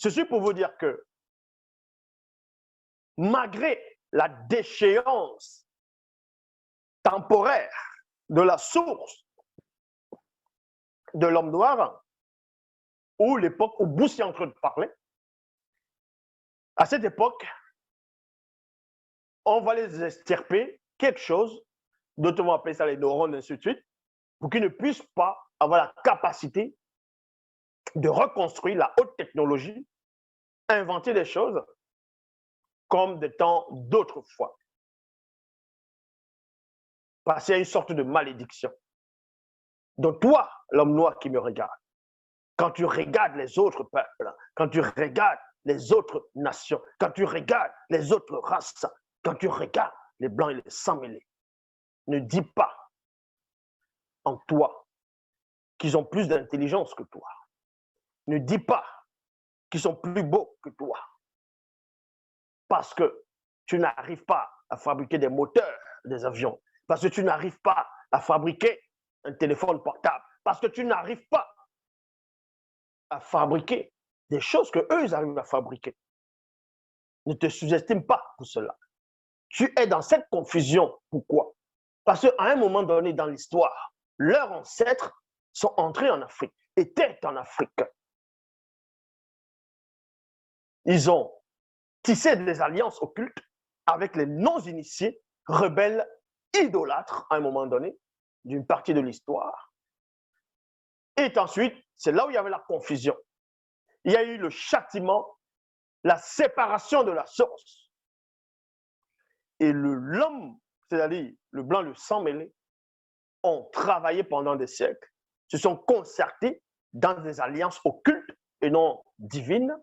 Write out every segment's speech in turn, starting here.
Ceci pour vous dire que malgré la déchéance temporaire de la source de l'homme noir, ou l'époque où Boussy est en train de parler, à cette époque, on va les extirper quelque chose, d'autres vont appeler ça les neurones, ainsi de suite, pour qu'ils ne puissent pas avoir la capacité de reconstruire la haute technologie, inventer des choses comme des temps d'autrefois. Parce qu'il y a une sorte de malédiction. Donc toi, l'homme noir qui me regarde, quand tu regardes les autres peuples, quand tu regardes les autres nations, quand tu regardes les autres races, quand tu regardes les blancs et les sans-mêlés, ne dis pas en toi qu'ils ont plus d'intelligence que toi. Ne dis pas qu'ils sont plus beaux que toi. Parce que tu n'arrives pas à fabriquer des moteurs des avions. Parce que tu n'arrives pas à fabriquer un téléphone portable. Parce que tu n'arrives pas à fabriquer des choses que eux ils arrivent à fabriquer. Ne te sous-estime pas pour cela. Tu es dans cette confusion. Pourquoi? Parce qu'à un moment donné dans l'histoire, leurs ancêtres sont entrés en Afrique, étaient en Afrique. Ils ont tissé des alliances occultes avec les non-initiés, rebelles, idolâtres à un moment donné, d'une partie de l'histoire. Et ensuite, c'est là où il y avait la confusion. Il y a eu le châtiment, la séparation de la source. Et l'homme, c'est-à-dire le blanc, le sang mêlé, ont travaillé pendant des siècles, se sont concertés dans des alliances occultes et non divines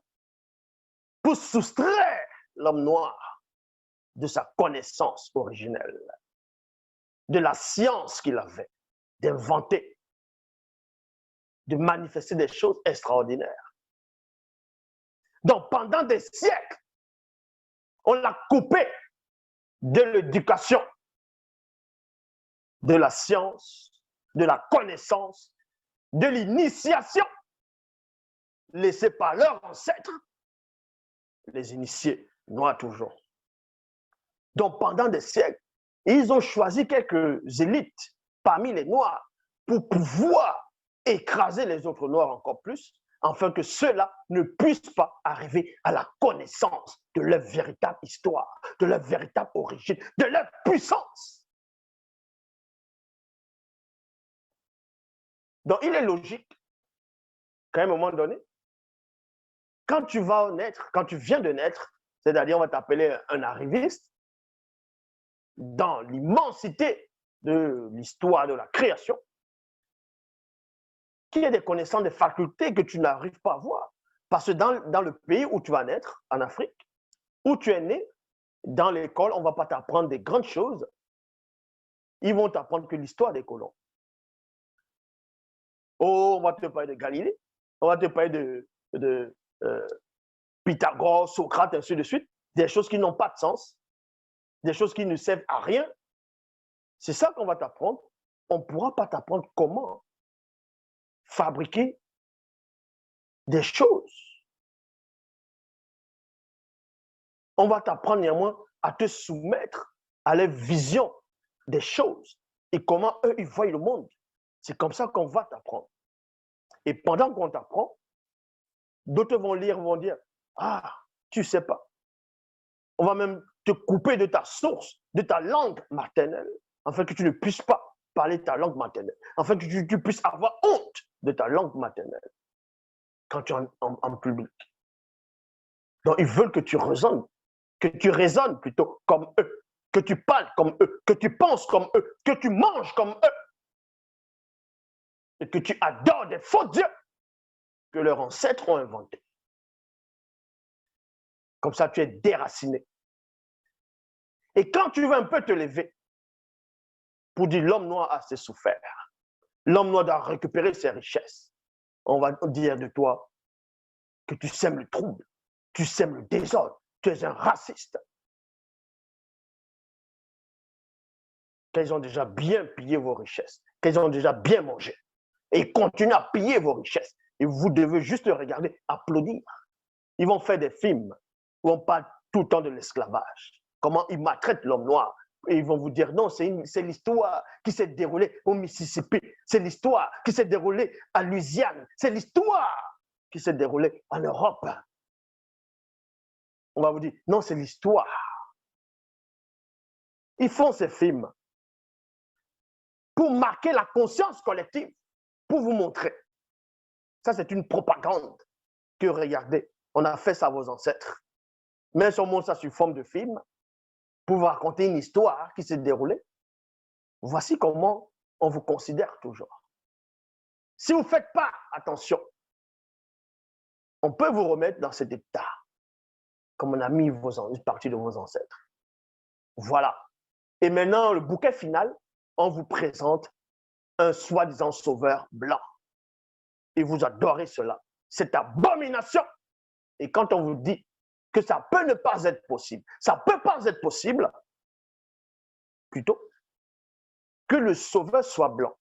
pour soustraire l'homme noir de sa connaissance originelle, de la science qu'il avait, d'inventer, de manifester des choses extraordinaires. Donc, pendant des siècles, on l'a coupé de l'éducation, de la science, de la connaissance, de l'initiation laissée par leurs ancêtres, les initiés noirs toujours. Donc, pendant des siècles, ils ont choisi quelques élites parmi les noirs pour pouvoir écraser les autres noirs encore plus, afin que ceux-là ne puissent pas arriver à la connaissance de leur véritable histoire, de leur véritable origine, de leur puissance. Donc, il est logique qu'à un moment donné, quand tu vas naître, quand tu viens de naître, c'est-à-dire on va t'appeler un arriviste, dans l'immensité de l'histoire de la création, qu'il y ait des connaissances, des facultés que tu n'arrives pas à voir. Parce que dans le pays où tu vas naître, en Afrique, où tu es né, dans l'école, on ne va pas t'apprendre des grandes choses. Ils vont t'apprendre que l'histoire des colons. Oh, on va te parler de Galilée, on va te parler de Pythagore, Socrate, ainsi de suite. Des choses qui n'ont pas de sens, des choses qui ne servent à rien. C'est ça qu'on va t'apprendre. On ne pourra pas t'apprendre comment fabriquer des choses. On va t'apprendre néanmoins à te soumettre à leur vision des choses et comment eux, ils voient le monde. C'est comme ça qu'on va t'apprendre. Et pendant qu'on t'apprend, d'autres vont lire, vont dire, ah, tu ne sais pas. On va même te couper de ta source, de ta langue maternelle, afin que tu ne puisses pas parler ta langue maternelle, afin que tu puisses avoir honte de ta langue maternelle quand tu es en public. Donc, ils veulent que tu raisonnes plutôt comme eux, que tu parles comme eux, que tu penses comme eux, que tu manges comme eux, et que tu adores des faux dieux que leurs ancêtres ont inventés. Comme ça, tu es déraciné. Et quand tu veux un peu te lever pour dire l'homme noir a assez souffert, l'homme noir doit récupérer ses richesses, on va dire de toi que tu sèmes le trouble, tu sèmes le désordre, tu es un raciste. Qu'ils ont déjà bien pillé vos richesses, qu'ils ont déjà bien mangé, et ils continuent à piller vos richesses. Et vous devez juste regarder, applaudir. Ils vont faire des films où on parle tout le temps de l'esclavage. Comment ils maltraitent l'homme noir. Et ils vont vous dire, non, c'est l'histoire qui s'est déroulée au Mississippi. C'est l'histoire qui s'est déroulée à Louisiane. C'est l'histoire qui s'est déroulée en Europe. On va vous dire, non, c'est l'histoire. Ils font ces films pour marquer la conscience collective, pour vous montrer. Ça, c'est une propagande que, regardez, on a fait ça à vos ancêtres. Mais si on montre ça sous forme de film, pour vous raconter une histoire qui s'est déroulée, voici comment on vous considère toujours. Si vous ne faites pas attention, on peut vous remettre dans cet état, comme on a mis une partie de vos ancêtres. Voilà. Et maintenant, le bouquet final, on vous présente un soi-disant sauveur blanc. Et vous adorez cela. C'est abomination. Et quand on vous dit que ça peut ne pas être possible, ça ne peut pas être possible, plutôt, que le sauveur soit blanc.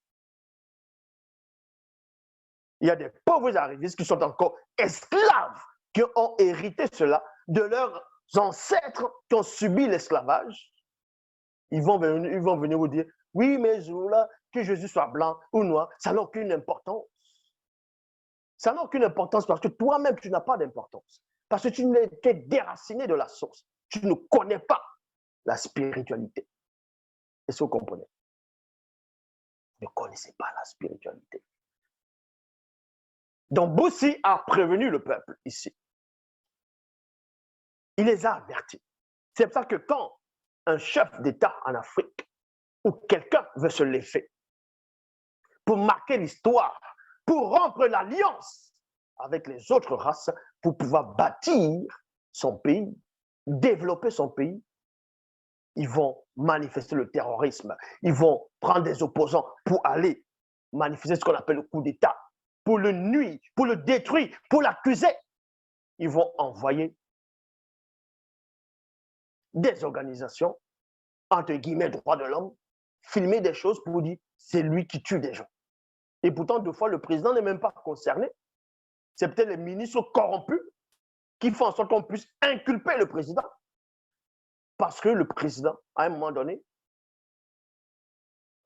Il y a des pauvres arrivistes qui sont encore esclaves, qui ont hérité cela de leurs ancêtres qui ont subi l'esclavage. Ils vont venir vous dire, oui, mais là, que Jésus soit blanc ou noir, ça n'a aucune importance. Ça n'a aucune importance parce que toi-même, tu n'as pas d'importance. Parce que tu es déraciné de la source. Tu ne connais pas la spiritualité. Est-ce que vous comprenez? Vous ne connaissez pas la spiritualité. Donc, Bossi a prévenu le peuple ici. Il les a avertis. C'est pour ça que quand un chef d'État en Afrique ou quelqu'un veut se lever pour marquer l'histoire, pour rompre l'alliance avec les autres races, pour pouvoir bâtir son pays, développer son pays, ils vont manifester le terrorisme. Ils vont prendre des opposants pour aller manifester ce qu'on appelle le coup d'État, pour le nuire, pour le détruire, pour l'accuser. Ils vont envoyer des organisations, entre guillemets, droits de l'homme, filmer des choses pour dire c'est lui qui tue des gens. Et pourtant, deux fois, le président n'est même pas concerné. C'est peut-être les ministres corrompus qui font en sorte qu'on puisse inculper le président. Parce que le président, à un moment donné,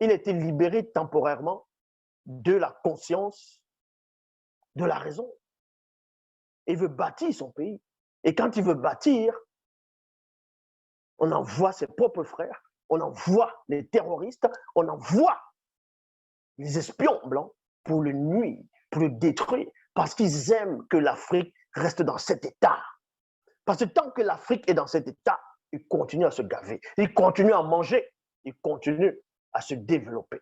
il a été libéré temporairement de la conscience, de la raison. Il veut bâtir son pays. Et quand il veut bâtir, on envoie ses propres frères, on envoie les terroristes, on envoie les espions blancs pour le nuire, pour le détruire, parce qu'ils aiment que l'Afrique reste dans cet état. Parce que tant que l'Afrique est dans cet état, ils continuent à se gaver, ils continuent à manger, ils continuent à se développer.